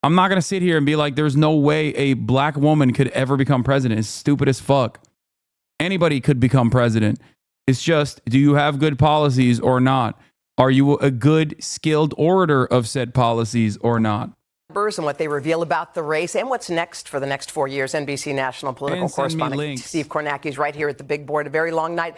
I'm not going to sit here and be like, there's no way a black woman could ever become president. It's stupid as fuck. Anybody could become president. It's just, do you have good policies or not? Are you a good, skilled orator of said policies or not? And what they reveal about the race and what's next for the next 4 years. NBC national political correspondent Steve Kornacki's right here at the big board. A very long night.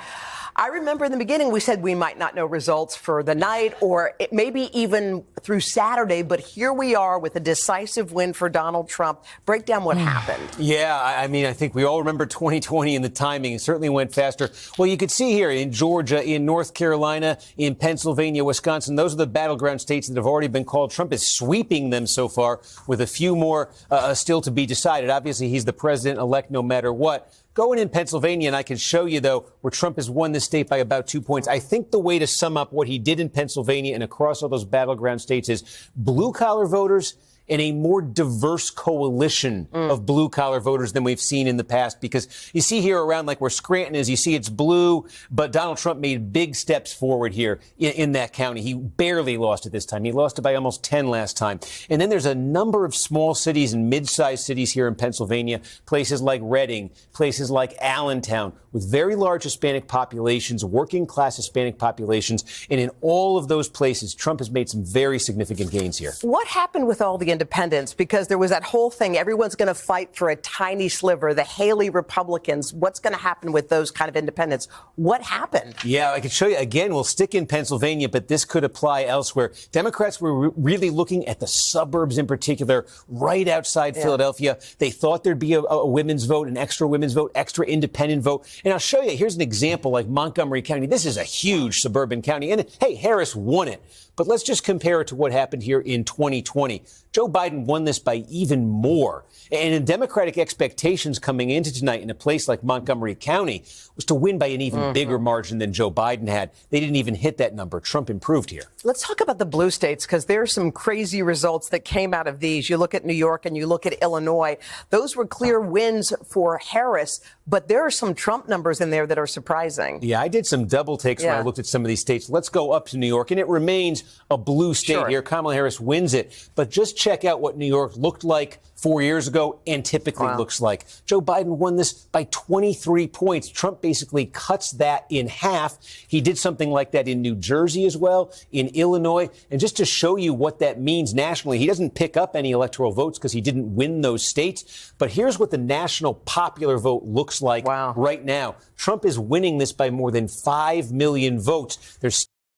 I remember in the beginning we said we might not know results for the night or maybe even through Saturday, but here we are with a decisive win for Donald Trump. Break down what happened. Yeah, I mean, I think we all remember 2020 and the timing. It certainly went faster. Well, you could see here in Georgia, in North Carolina, in Pennsylvania, Wisconsin, those are the battleground states that have already been called. Trump is sweeping them so far with a few more still to be decided. Obviously, he's the president-elect no matter what. Going in Pennsylvania, and I can show you, though, where Trump has won this state by about 2 points. I think the way to sum up what he did in Pennsylvania and across all those battleground states is blue-collar voters and a more diverse coalition of blue-collar voters than we've seen in the past. Because you see here around like where Scranton is, you see it's blue, but Donald Trump made big steps forward here in that county. He barely lost it this time. He lost it by almost 10 last time. And then there's a number of small cities and mid-sized cities here in Pennsylvania, places like Reading, places like Allentown, with very large Hispanic populations, working-class Hispanic populations. And in all of those places, Trump has made some very significant gains here. What happened with all the independents? Because there was that whole thing, everyone's going to fight for a tiny sliver, the Haley Republicans. What's going to happen with those kind of independents? What happened? Yeah, I could show you. Again, we'll stick in Pennsylvania, but this could apply elsewhere. Democrats were really looking at the suburbs in particular, right outside Philadelphia. They thought there'd be a women's vote, an extra women's vote, extra independent vote. And I'll show you, here's an example like Montgomery County. This is a huge suburban county. And hey, Harris won it. But let's just compare it to what happened here in 2020. Joe Biden won this by even more. And in Democratic expectations coming into tonight in a place like Montgomery County was to win by an even bigger margin than Joe Biden had. They didn't even hit that number. Trump improved here. Let's talk about the blue states, because there are some crazy results that came out of these. You look at New York and you look at Illinois. Those were clear wins for Harris, but there are some Trump numbers in there that are surprising. Yeah, I did some double takes when I looked at some of these states. Let's go up to New York, and it remains a blue state here. Kamala Harris wins it. But just check out what New York looked like 4 years ago and typically looks like. Joe Biden won this by 23 points. Trump basically cuts that in half. He did something like that in New Jersey as well, in Illinois. And just to show you what that means nationally, he doesn't pick up any electoral votes because he didn't win those states. But here's what the national popular vote looks like right now. Trump is winning this by more than 5 million votes.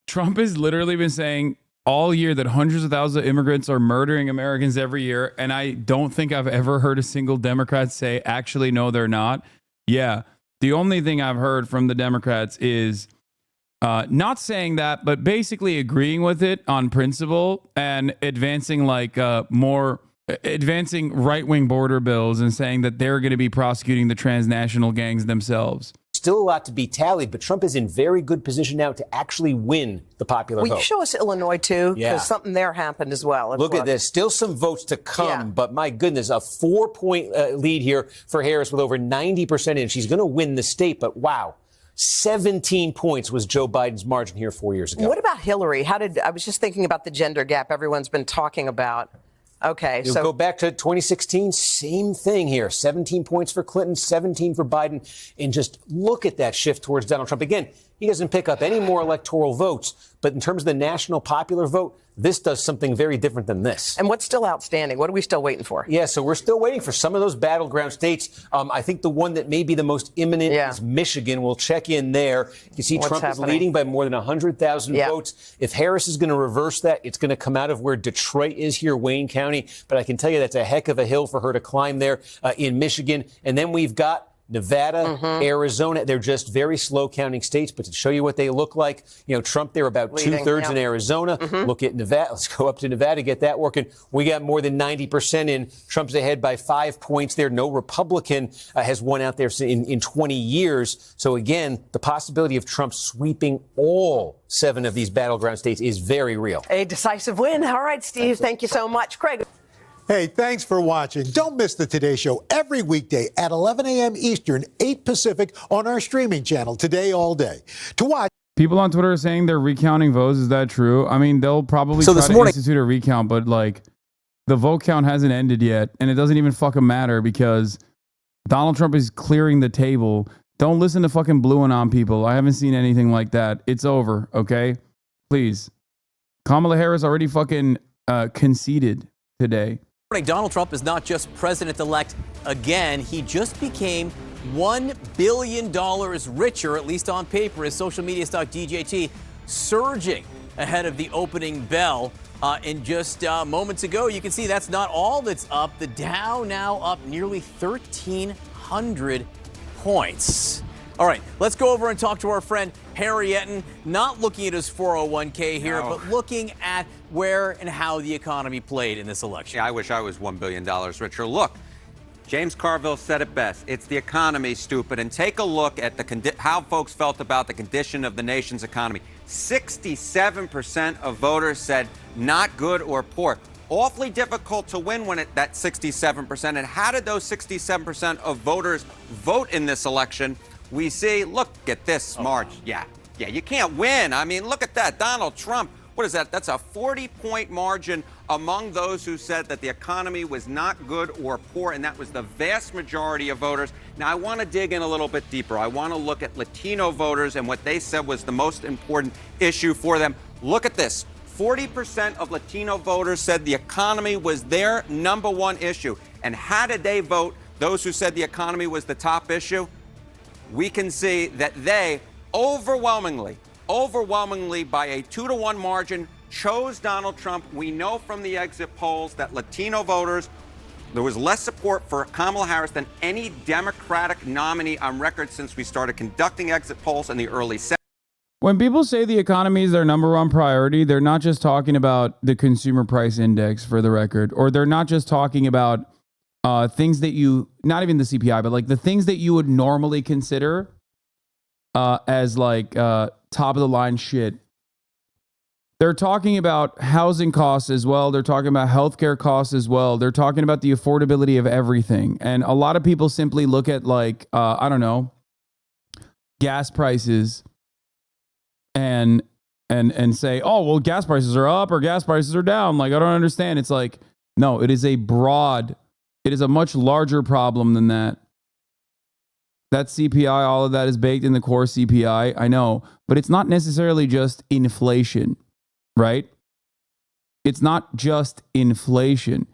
Trump has literally been saying all year that hundreds of thousands of immigrants are murdering Americans every year. And I don't think I've ever heard a single Democrat say, actually, no, they're not. Yeah. The only thing I've heard from the Democrats is not saying that, but basically agreeing with it on principle and advancing advancing right-wing border bills and saying that they're going to be prosecuting the transnational gangs themselves. Still a lot to be tallied, but Trump is in very good position now to actually win the popular vote. Will you show us Illinois, too? Because something there happened as well. Look at this. Still some votes to come, but my goodness, a 4-point lead here for Harris with over 90% in. She's going to win the state, but wow. 17 points was Joe Biden's margin here 4 years ago. What about Hillary? I was just thinking about the gender gap everyone's been talking about. Okay, so go back to 2016, same thing here. 17 points for Clinton, 17 for Biden. And just look at that shift towards Donald Trump. Again, he doesn't pick up any more electoral votes. But in terms of the national popular vote, this does something very different than this. And what's still outstanding? What are we still waiting for? Yeah, so we're still waiting for some of those battleground states. I think the one that may be the most imminent is Michigan. We'll check in there. You can see Trump is leading by more than 100,000 votes. If Harris is going to reverse that, it's going to come out of where Detroit is here, Wayne County. But I can tell you that's a heck of a hill for her to climb there in Michigan. And then we've got Nevada, Arizona. They're just very slow counting states. But to show you what they look like, you know, Trump, they're about 2/3 in Arizona. Look at Nevada. Let's go up to Nevada, get that working. We got more than 90% in. Trump's ahead by 5 points there. No Republican has won out there in 20 years. So again, the possibility of Trump sweeping all 7 of these battleground states is very real. A decisive win. All right, Steve, thank you so much. Craig. Hey, thanks for watching. Don't miss the Today Show every weekday at 11 a.m. Eastern, 8 Pacific on our streaming channel, Today All Day. To watch. People on Twitter are saying they're recounting votes. Is that true? I mean, they'll probably try to institute a recount, but like the vote count hasn't ended yet, and it doesn't even fucking matter because Donald Trump is clearing the table. Don't listen to fucking Blue and On people. I haven't seen anything like that. It's over, okay? Please. Kamala Harris already fucking conceded today. Donald Trump is not just president-elect again. He just became $1 billion richer, at least on paper, as social media stock DJT surging ahead of the opening bell. In just moments ago, you can see that's not all that's up. The Dow now up nearly 1,300 points. All right, let's go over and talk to our friend Harry Etten, not looking at his 401k here, but looking at where and how the economy played in this election. Yeah, I wish I was $1 billion richer. Look, James Carville said it best. It's the economy, stupid. And take a look at how folks felt about the condition of the nation's economy. 67% of voters said not good or poor. Awfully difficult to win when that 67%. And how did those 67% of voters vote in this election? We see, look at this march. Yeah, you can't win. I mean, look at that. Donald Trump, what is that? That's a 40-point margin among those who said that the economy was not good or poor, and that was the vast majority of voters. Now, I want to dig in a little bit deeper. I want to look at Latino voters and what they said was the most important issue for them. Look at this. 40% of Latino voters said the economy was their number one issue. And how did they vote? Those who said the economy was the top issue? We can see that they overwhelmingly by a 2-to-1 margin chose Donald Trump. We know from the exit polls that Latino voters, there was less support for Kamala Harris than any Democratic nominee on record since we started conducting exit polls in the early 70s. When people say the economy is their number one priority, they're not just talking about the consumer price index, for the record, or they're not just talking about things that you, not even the CPI, but like the things that you would normally consider as like top of the line shit. They're talking about housing costs as well. They're talking about healthcare costs as well. They're talking about the affordability of everything. And a lot of people simply look at like, I don't know, gas prices and say, oh, well, gas prices are up or gas prices are down. Like, I don't understand. It's like, no, it is a much larger problem than that. That CPI, all of that is baked in the core CPI. I know, but it's not necessarily just inflation, right? It's not just inflation,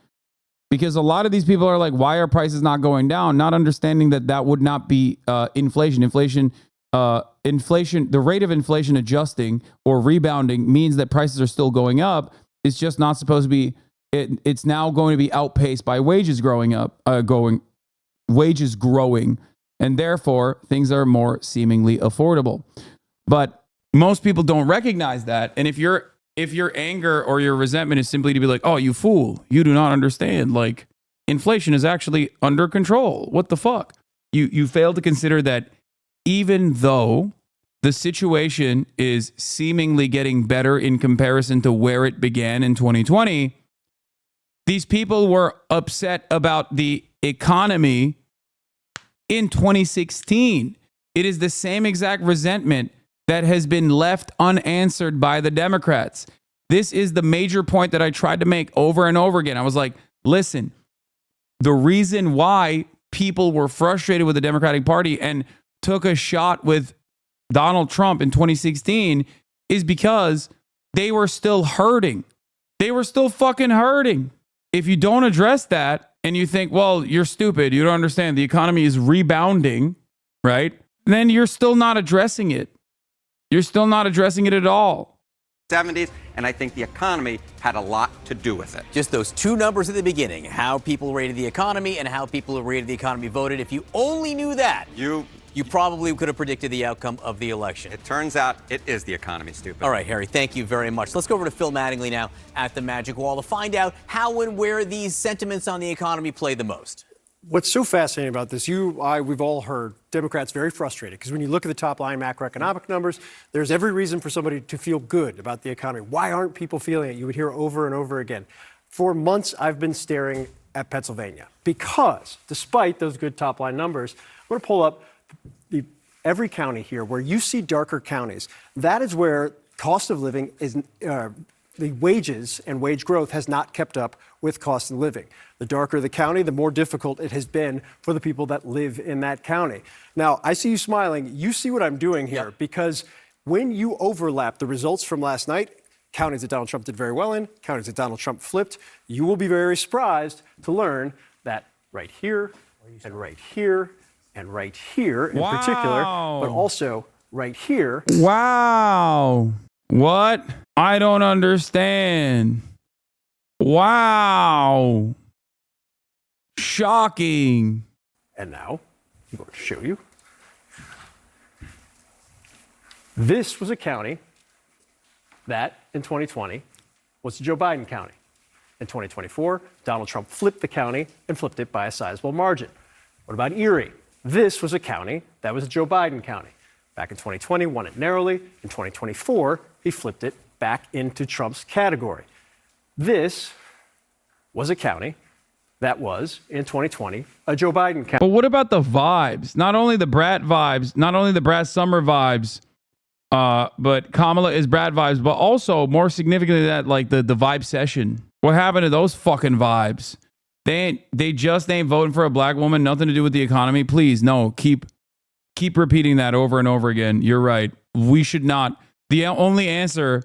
because a lot of these people are like, why are prices not going down? Not understanding that would not be inflation. Inflation, the rate of inflation adjusting or rebounding means that prices are still going up. It's just not supposed to be. It's now going to be outpaced by wages growing, and therefore things are more seemingly affordable. But most people don't recognize that. And if your anger or your resentment is simply to be like, oh, you fool, you do not understand. Like, inflation is actually under control. What the fuck? You fail to consider that even though the situation is seemingly getting better in comparison to where it began in 2020, these people were upset about the economy in 2016. It is the same exact resentment that has been left unanswered by the Democrats. This is the major point that I tried to make over and over again. I was like, listen, the reason why people were frustrated with the Democratic Party and took a shot with Donald Trump in 2016 is because they were still hurting. They were still fucking hurting. If you don't address that and you think, well, you're stupid, you don't understand, the economy is rebounding, right? Then you're still not addressing it. You're still not addressing it at all. 70s, and I think the economy had a lot to do with it. Just those two numbers at the beginning, how people rated the economy and how people who rated the economy voted. If you only knew that, you probably could have predicted the outcome of the election. It turns out it is the economy, stupid. All right, Harry, thank you very much. Let's go over to Phil Mattingly now at the Magic Wall to find out how and where these sentiments on the economy play the most. What's so fascinating about this, we've all heard Democrats very frustrated because when you look at the top line macroeconomic numbers, there's every reason for somebody to feel good about the economy. Why aren't people feeling it? You would hear over and over again. For months, I've been staring at Pennsylvania because despite those good top line numbers, I'm going to pull up every county here where you see darker counties. That is where cost of living is the wages and wage growth has not kept up with cost of living. The darker the county, the more difficult it has been for the people that live in that county. Now, I see you smiling. You see what I'm doing here, because when you overlap the results from last night, counties that Donald Trump did very well in, counties that Donald Trump flipped, you will be very surprised to learn that right here and right here and right here in particular, but also right here. Wow. What? I don't understand. Wow. Shocking. And now I'm going to show you. This was a county that in 2020 was Joe Biden County. In 2024, Donald Trump flipped the county and flipped it by a sizable margin. What about Erie? This was a county that was Joe Biden County. Back in 2020, won it narrowly. In 2024, he flipped it back into Trump's category. This was a county that was, in 2020, a Joe Biden county. But what about the vibes? Not only the Brat vibes, not only the Brat Summer vibes, but Kamala is Brat vibes, but also more significantly that, like the vibe session. What happened to those fucking vibes? They just ain't voting for a black woman, nothing to do with the economy. Please, no, keep repeating that over and over again. You're right. We should not. The only answer,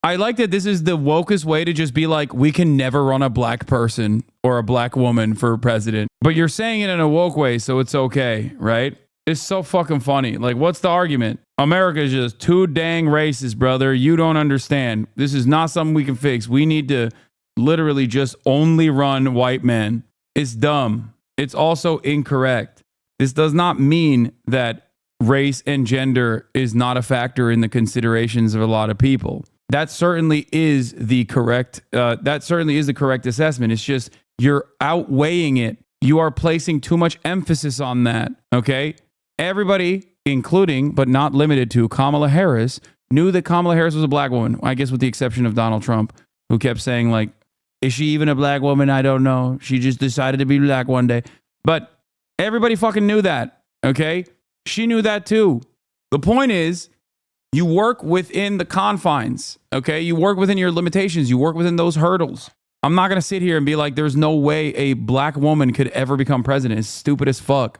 I like that this is the wokest way to just be like, we can never run a black person or a black woman for president. But you're saying it in a woke way, so it's okay, right? It's so fucking funny. Like, what's the argument? America is just too dang racist, brother. You don't understand. This is not something we can fix. We need to literally just only run white men. It's dumb. It's also incorrect. This does not mean that race and gender is not a factor in the considerations of a lot of people. That certainly is the correct assessment. It's just you're outweighing it. You are placing too much emphasis on that. Okay? Everybody, including but not limited to Kamala Harris, knew that Kamala Harris was a black woman. I guess with the exception of Donald Trump, who kept saying, like, is she even a black woman? I don't know. She just decided to be black one day. But everybody fucking knew that. Okay? She knew that too. The point is, you work within the confines. Okay? You work within your limitations. You work within those hurdles. I'm not going to sit here and be like, there's no way a black woman could ever become president. It's stupid as fuck.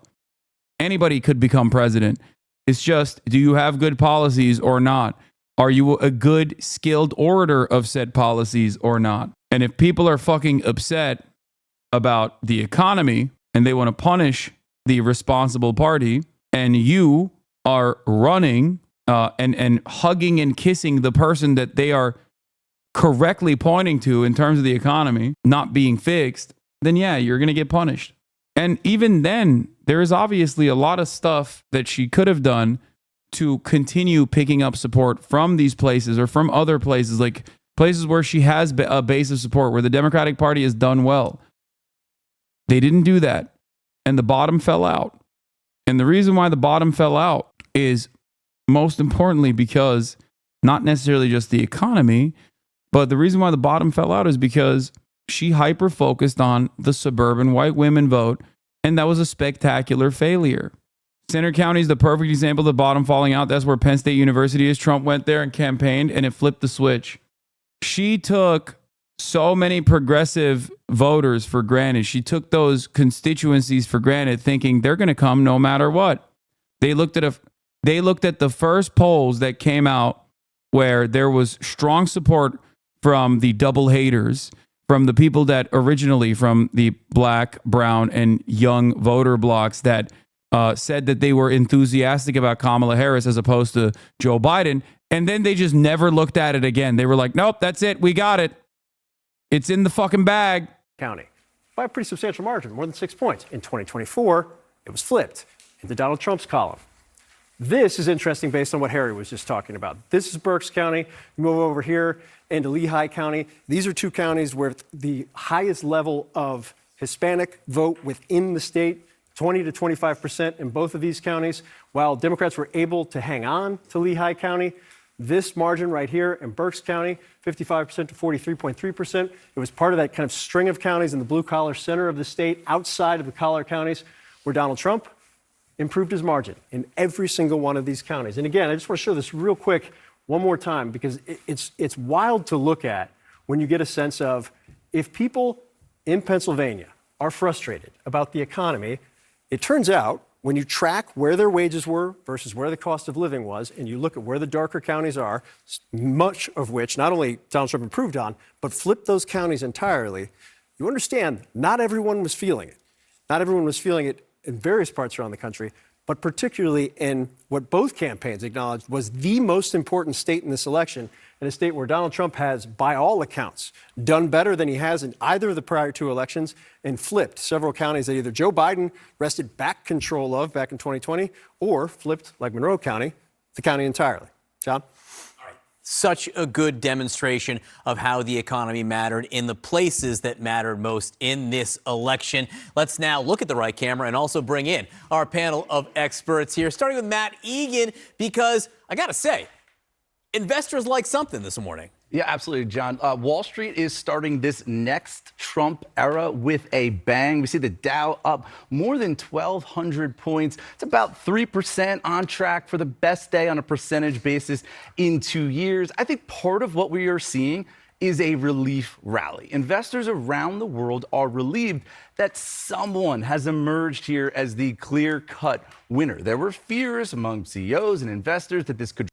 Anybody could become president. It's just, do you have good policies or not? Are you a good, skilled orator of said policies or not? And if people are fucking upset about the economy and they want to punish the responsible party, and you are running and hugging and kissing the person that they are correctly pointing to in terms of the economy not being fixed, then yeah, you're going to get punished. And even then, there is obviously a lot of stuff that she could have done to continue picking up support from these places or from other places, like places where she has a base of support, where the Democratic Party has done well. They didn't do that. And the bottom fell out. And the reason why the bottom fell out is most importantly because not necessarily just the economy, but the reason why the bottom fell out is because she hyper-focused on the suburban white women vote, and that was a spectacular failure. Center County is the perfect example of the bottom falling out. That's where Penn State University is. Trump went there and campaigned, and it flipped the switch. She took so many progressive voters for granted. She took those constituencies for granted, thinking they're going to come no matter what. They looked at the first polls that came out where there was strong support from the double haters, from the people that originally from the black, brown, and young voter blocks that said that they were enthusiastic about Kamala Harris as opposed to Joe Biden. And then they just never looked at it again. They were like, nope, that's it. We got it. It's in the fucking bag. County by a pretty substantial margin, more than 6 points. In 2024, it was flipped into Donald Trump's column. This is interesting based on what Harry was just talking about. This is Berks County. You move over here into Lehigh County. These are two counties where the highest level of Hispanic vote within the state, 20 to 25% in both of these counties. While Democrats were able to hang on to Lehigh County, this margin right here in Berks County, 55% to 43.3%. It was part of that kind of string of counties in the blue-collar center of the state, outside of the collar counties, where Donald Trump improved his margin in every single one of these counties. And again, I just want to show this real quick one more time because it's wild to look at when you get a sense of if people in Pennsylvania are frustrated about the economy, it turns out when you track where their wages were versus where the cost of living was, and you look at where the darker counties are, much of which not only Donald Trump improved on, but flipped those counties entirely, you understand not everyone was feeling it. Not everyone was feeling it in various parts around the country, but particularly in what both campaigns acknowledged was the most important state in this election, and a state where Donald Trump has, by all accounts, done better than he has in either of the prior two elections and flipped several counties that either Joe Biden wrested back control of back in 2020 or flipped, like Monroe County, the county entirely. John? Such a good demonstration of how the economy mattered in the places that mattered most in this election. Let's now look at the right camera and also bring in our panel of experts here, starting with Matt Egan, because I got to say, investors like something this morning. Yeah, absolutely, John. Wall Street is starting this next Trump era with a bang. We see the Dow up more than 1,200 points. It's about 3% on track for the best day on a percentage basis in 2 years. I think part of what we are seeing is a relief rally. Investors around the world are relieved that someone has emerged here as the clear-cut winner. There were fears among CEOs and investors that this could.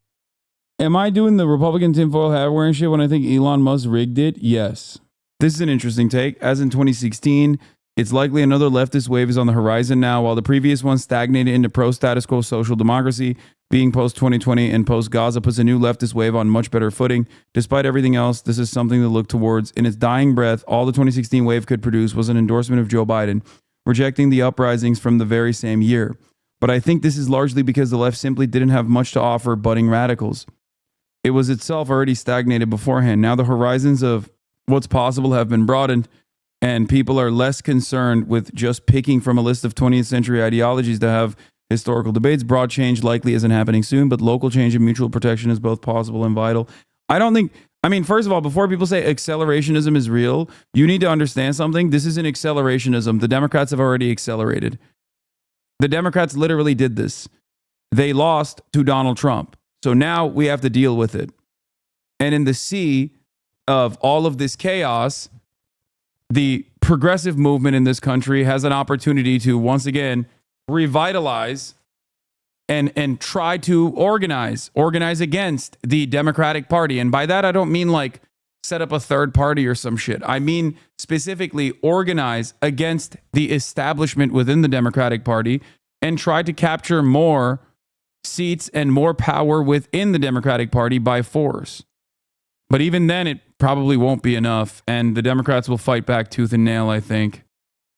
Am I doing the Republican tinfoil hat wearing shit when I think Elon Musk rigged it? Yes. This is an interesting take. As in 2016, it's likely another leftist wave is on the horizon now, while the previous one stagnated into pro-status quo social democracy. Being post-2020 and post-Gaza puts a new leftist wave on much better footing. Despite everything else, this is something to look towards. In its dying breath, all the 2016 wave could produce was an endorsement of Joe Biden, rejecting the uprisings from the very same year. But I think this is largely because the left simply didn't have much to offer budding radicals. It was itself already stagnated beforehand. Now the horizons of what's possible have been broadened, and people are less concerned with just picking from a list of 20th century ideologies to have historical debates. Broad change likely isn't happening soon, but local change and mutual protection is both possible and vital. First of all, before people say accelerationism is real, you need to understand something. This isn't accelerationism. The Democrats have already accelerated. The Democrats literally did this. They lost to Donald Trump. So now we have to deal with it. And in the sea of all of this chaos, the progressive movement in this country has an opportunity to once again revitalize and try to organize against the Democratic Party. And by that, I don't mean like set up a third party or some shit. I mean specifically organize against the establishment within the Democratic Party and try to capture more seats and more power within the Democratic Party by force. But even then, it probably won't be enough, and the Democrats will fight back tooth and nail, I think.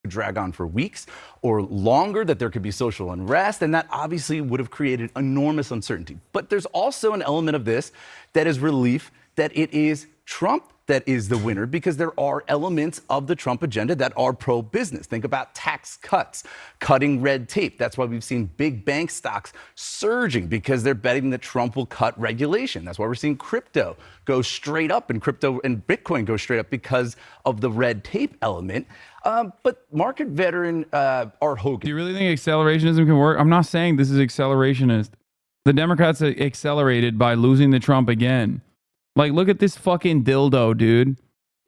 Drag on for weeks or longer, that there could be social unrest, and that obviously would have created enormous uncertainty. But there's also an element of this that is relief that it is Trump that is the winner, because there are elements of the Trump agenda that are pro-business. Think about tax cuts, cutting red tape. That's why we've seen big bank stocks surging, because they're betting that Trump will cut regulation. That's why we're seeing crypto go straight up, and crypto and Bitcoin go straight up because of the red tape element. But market veteran Art Hogan. Do you really think accelerationism can work? I'm not saying this is accelerationist. The Democrats accelerated by losing to Trump again. Like, look at this fucking dildo, dude.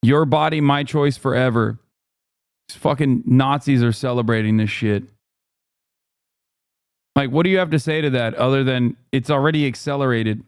Your body, my choice forever. These fucking Nazis are celebrating this shit. Like, what do you have to say to that other than it's already accelerated?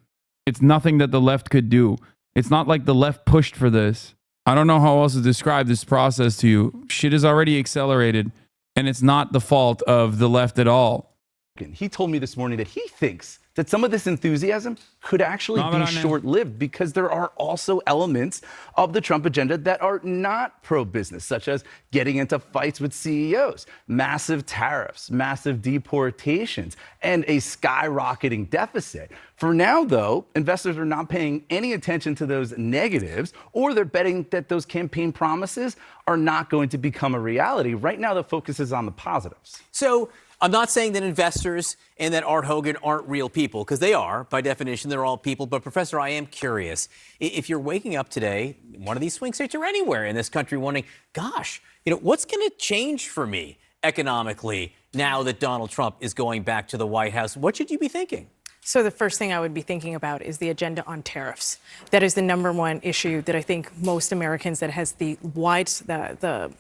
It's nothing that the left could do. It's not like the left pushed for this. I don't know how else to describe this process to you. Shit is already accelerated, and it's not the fault of the left at all. He told me this morning that he thinks that some of this enthusiasm could actually be short-lived, because there are also elements of the Trump agenda that are not pro-business, such as getting into fights with CEOs, massive tariffs, massive deportations, and a skyrocketing deficit. For now, though, investors are not paying any attention to those negatives, or they're betting that those campaign promises are not going to become a reality. Right now, the focus is on the positives. So I'm not saying that investors and that Art Hogan aren't real people, because they are. By definition, they're all people. But, Professor, I am curious. If you're waking up today, one of these swing states or anywhere in this country, wondering, gosh, what's going to change for me economically now that Donald Trump is going back to the White House? What should you be thinking? So the first thing I would be thinking about is the agenda on tariffs. That is the number one issue that I think most Americans, that has the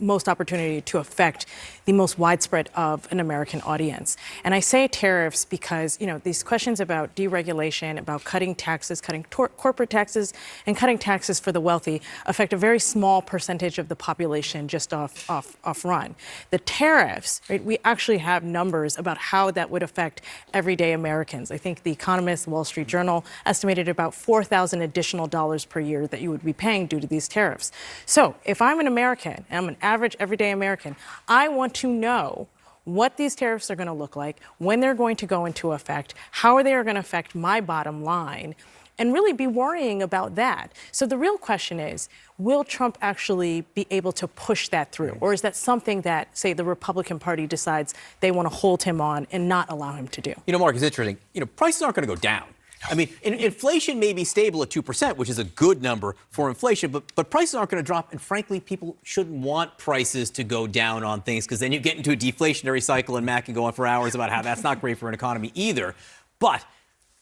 most opportunity to affect the most widespread of an American audience. And I say tariffs because, you know, these questions about deregulation, about cutting taxes, cutting corporate taxes, and cutting taxes for the wealthy affect a very small percentage of the population just off run. The tariffs, right, we actually have numbers about how that would affect everyday Americans. I think The Economist, Wall Street Journal estimated about $4,000 additional dollars per year that you would be paying due to these tariffs. So if I'm an American, and I'm an average everyday American, I want to know what these tariffs are going to look like, when they're going to go into effect, how they are going to affect my bottom line, and really be worrying about that. So the real question is, will Trump actually be able to push that through? Or is that something that, say, the Republican Party decides they want to hold him on and not allow him to do? You know, Mark, it's interesting. You know, prices aren't going to go down. I mean, inflation may be stable at 2%, which is a good number for inflation, but prices aren't going to drop. And frankly, people shouldn't want prices to go down on things, because then you get into a deflationary cycle, and Matt can go on for hours about how that's not great for an economy either. But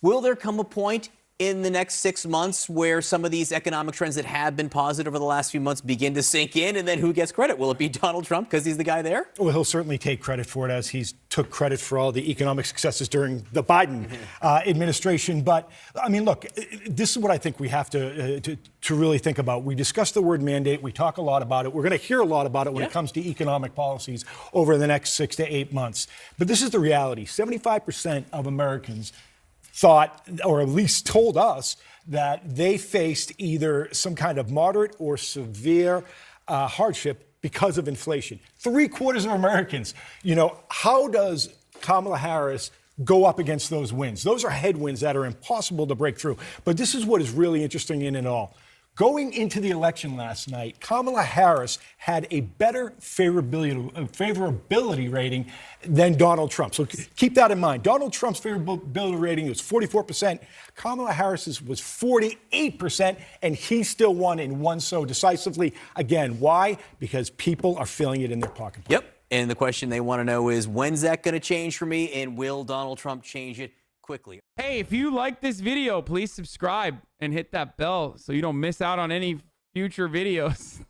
will there come a point in the next 6 months where some of these economic trends that have been positive over the last few months begin to sink in, and then who gets credit? Will it be Donald Trump because he's the guy there? Well, he'll certainly take credit for it, as he's took credit for all the economic successes during the Biden administration. But I mean, look, this is what I think we have to really think about. We discuss the word mandate. We talk a lot about it. We're going to hear a lot about it when it comes to economic policies over the next 6 to 8 months. But this is the reality. 75% of Americans thought, or at least told us, that they faced either some kind of moderate or severe hardship because of inflation. 3/4 of Americans. You know, how does Kamala Harris go up against those winds? Those are headwinds that are impossible to break through. But this is what is really interesting in it all. Going into the election last night, Kamala Harris had a better favorability rating than Donald Trump. So keep that in mind. Donald Trump's favorability rating was 44%. Kamala Harris's was 48%, and he still won, and won so decisively. Again, why? Because people are feeling it in their pocketbook. Yep. And the question they want to know is, when's that going to change for me, and will Donald Trump change it quickly? Hey, if you like this video, please subscribe and hit that bell so you don't miss out on any future videos.